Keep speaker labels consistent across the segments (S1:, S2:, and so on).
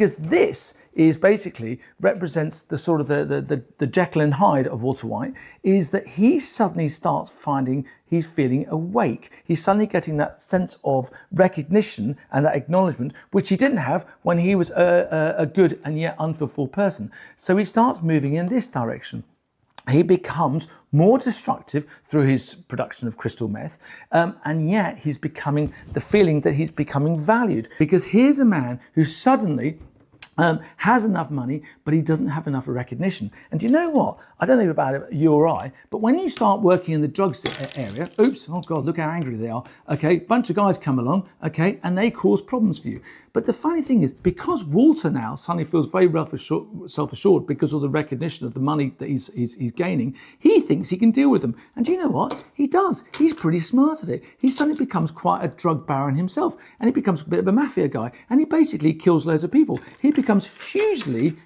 S1: Because this is basically represents the sort of the Jekyll and Hyde of Walter White, is that he suddenly starts finding he's feeling awake. He's suddenly getting that sense of recognition and that acknowledgement, which he didn't have when he was a good and yet unfulfilled person. So he starts moving in this direction. He becomes more destructive through his production of crystal meth, and yet he's becoming the feeling that he's becoming valued, because here's a man who suddenly has enough money, but he doesn't have enough recognition. And you know what? I don't know about you or I, but when you start working in the drugs area, oops, oh God, look how angry they are. Okay, bunch of guys come along, okay, and they cause problems for you. But the funny thing is, because Walter now suddenly feels very self-assured because of the recognition of the money that he's gaining, he thinks he can deal with them. And do you know what? He does. He's pretty smart at it. He suddenly becomes quite a drug baron himself, and he becomes a bit of a mafia guy, and he basically kills loads of people. He becomes hugely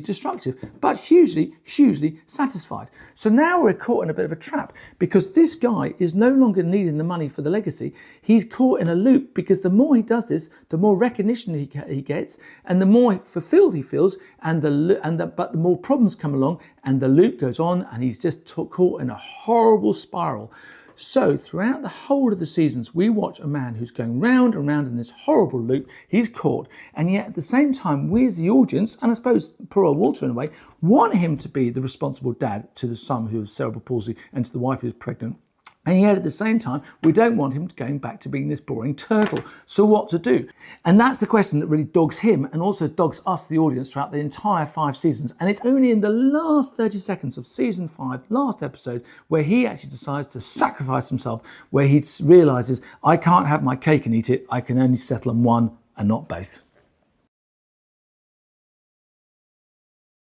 S1: destructive, but hugely satisfied. So now we're caught in a bit of a trap, because this guy is no longer needing the money for the legacy. He's caught in a loop, because the more he does this, the more recognition he gets, and the more fulfilled he feels, but the more problems come along, and the loop goes on, and he's just caught in a horrible spiral. So throughout the whole of the seasons, we watch a man who's going round and round in this horrible loop. He's caught, and yet at the same time, we as the audience, and I suppose poor old Walter in a way, want him to be the responsible dad to the son who has cerebral palsy and to the wife who's pregnant. And yet at the same time, we don't want him going back to being this boring turtle. So what to do? And that's the question that really dogs him and also dogs us, the audience, throughout the entire 5 seasons. And it's only in the last 30 seconds of season 5, last episode, where he actually decides to sacrifice himself, where he realizes, I can't have my cake and eat it. I can only settle on one and not both.